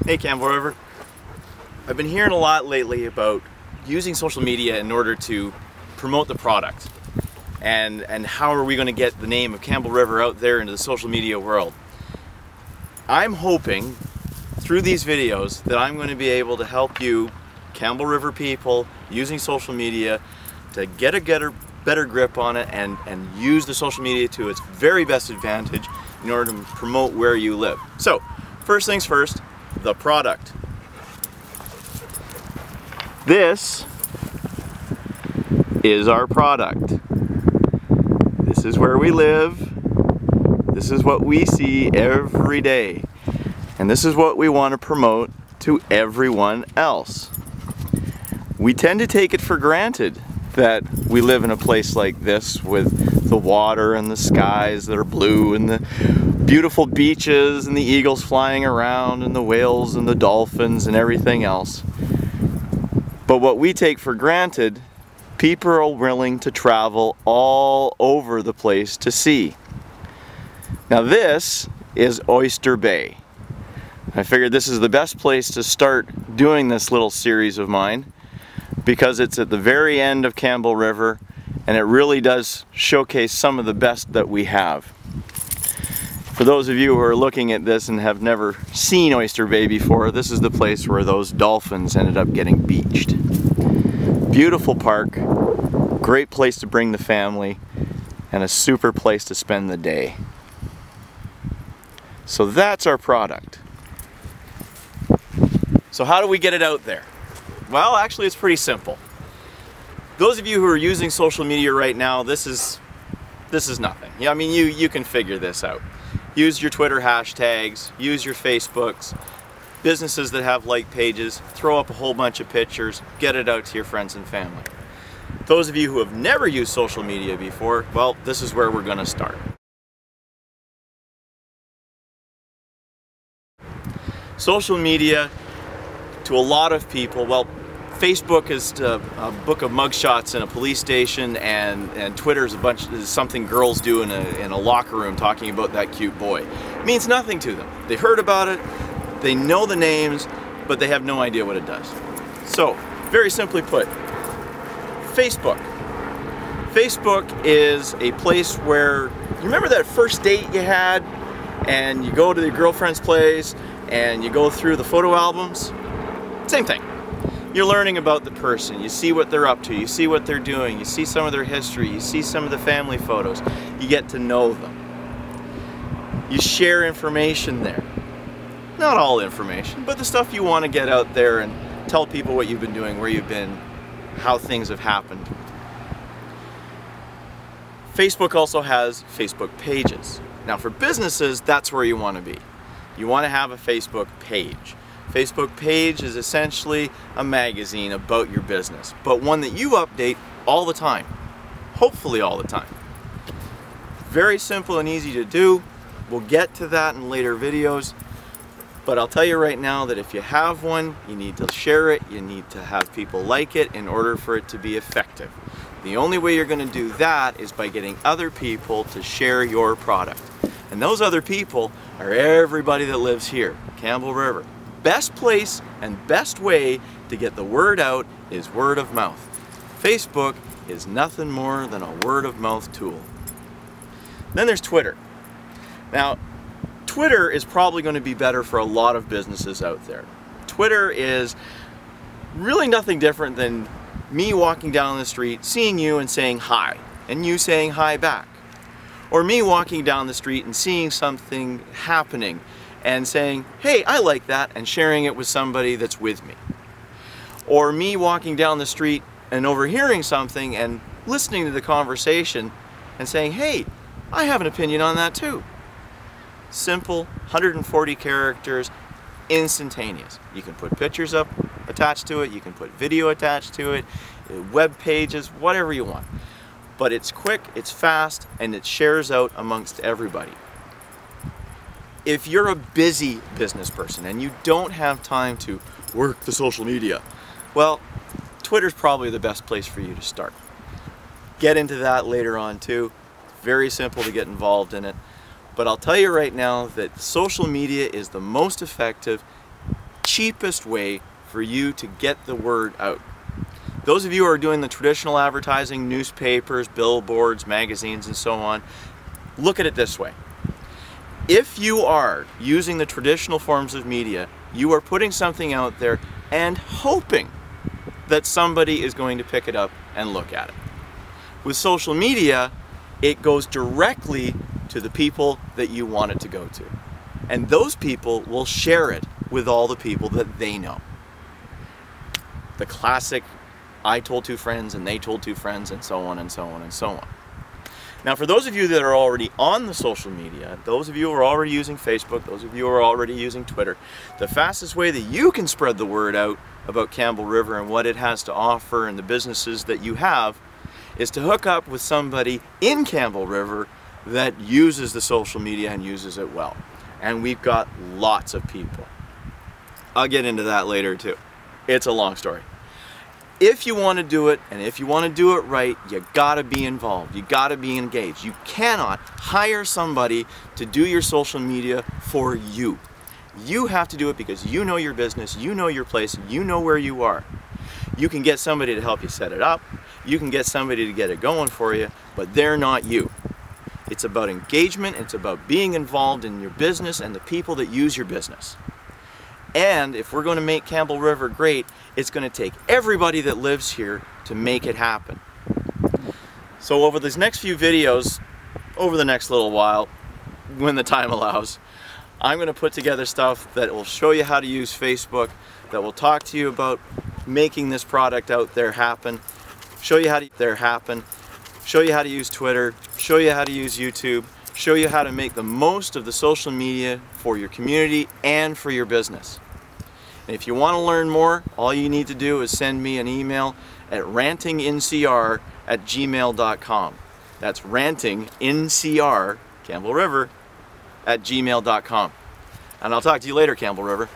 Hey Campbell River. I've been hearing a lot lately about using social media in order to promote the product. And how are we going to get the name of Campbell River out there into the social media world? I'm hoping through these videos that I'm going to be able to help you, Campbell River people, using social media to get a better grip on it and use the social media to its very best advantage in order to promote where you live. So, first things first, the product. This is our product. This is where we live. This is what we see every day. And this is what we want to promote to everyone else. We tend to take it for granted that we live in a place like this with the water and the skies that are blue and the beautiful beaches and the eagles flying around and the whales and the dolphins and everything else. But what we take for granted, people are willing to travel all over the place to see. Now this is Oyster Bay. I figured this is the best place to start doing this little series of mine because it's at the very end of Campbell River and it really does showcase some of the best that we have. For those of you who are looking at this and have never seen Oyster Bay before, this is the place where those dolphins ended up getting beached. Beautiful park, great place to bring the family, and a super place to spend the day. So that's our product. So how do we get it out there? Well, actually it's pretty simple. Those of you who are using social media right now, this is nothing. Yeah, I mean you can figure this out. Use your Twitter hashtags, use your Facebooks, businesses that have like pages, throw up a whole bunch of pictures, get it out to your friends and family. Those of you who have never used social media before, well, this is where we're going to start. Social media, to a lot of people, well, Facebook is a book of mugshots in a police station, and Twitter is something girls do in a locker room talking about that cute boy. It means nothing to them. They heard about it, they know the names, but they have no idea what it does. So, very simply put, Facebook. Facebook is a place where, you remember that first date you had, and you go to your girlfriend's place, and you go through the photo albums? Same thing. You're learning about the person, you see what they're up to, you see what they're doing, you see some of their history, you see some of the family photos, you get to know them. You share information there. Not all information, but the stuff you want to get out there and tell people what you've been doing, where you've been, how things have happened. Facebook also has Facebook pages. Now for businesses, that's where you want to be. You want to have a Facebook page. Facebook page is essentially a magazine about your business, but one that you update all the time, hopefully all the time. Very simple and easy to do. We'll get to that in later videos, but I'll tell you right now that if you have one, you need to share it, you need to have people like it in order for it to be effective. The only way you're going to do that is by getting other people to share your product. And those other people are everybody that lives here, Campbell River. Best place and best way to get the word out is word of mouth. Facebook is nothing more than a word of mouth tool. Then there's Twitter. Now, Twitter is probably going to be better for a lot of businesses out there. Twitter is really nothing different than me walking down the street, seeing you and saying hi, and you saying hi back. Or me walking down the street and seeing something happening and saying, hey, I like that, and sharing it with somebody that's with me. Or me walking down the street and overhearing something and listening to the conversation and saying, hey, I have an opinion on that too. Simple, 140 characters, instantaneous. You can put pictures up attached to it, you can put video attached to it, web pages, whatever you want. But it's quick, it's fast, and it shares out amongst everybody. If you're a busy business person and you don't have time to work the social media, well, Twitter's probably the best place for you to start. Get into that later on too. Very simple to get involved in it. But I'll tell you right now that social media is the most effective cheapest way for you to get the word out. Those of you who are doing the traditional advertising, newspapers, billboards, magazines, and so on, look at it this way. If you are using the traditional forms of media, you are putting something out there and hoping that somebody is going to pick it up and look at it. With social media, it goes directly to the people that you want it to go to. And those people will share it with all the people that they know. The classic, I told two friends and they told two friends, and so on and so on and so on. Now, for those of you that are already on the social media, those of you who are already using Facebook, those of you who are already using Twitter, the fastest way that you can spread the word out about Campbell River and what it has to offer and the businesses that you have is to hook up with somebody in Campbell River that uses the social media and uses it well. And we've got lots of people. I'll get into that later too. It's a long story. If you want to do it, and if you want to do it right, you gotta be involved. You gotta be engaged. You cannot hire somebody to do your social media for you. You have to do it because you know your business, you know your place, you know where you are. You can get somebody to help you set it up, you can get somebody to get it going for you, but they're not you. It's about engagement, it's about being involved in your business and the people that use your business. And if we're going to make Campbell River great, it's going to take everybody that lives here to make it happen. So over these next few videos, over the next little while, when the time allows, I'm going to put together stuff that will show you how to use Facebook, that will talk to you about making this product out there happen, show you how to use Twitter, show you how to use YouTube, show you how to make the most of the social media for your community and for your business. And if you want to learn more, all you need to do is send me an email at rantingincr@gmail.com. That's rantingincr, Campbell River, @gmail.com. And I'll talk to you later, Campbell River.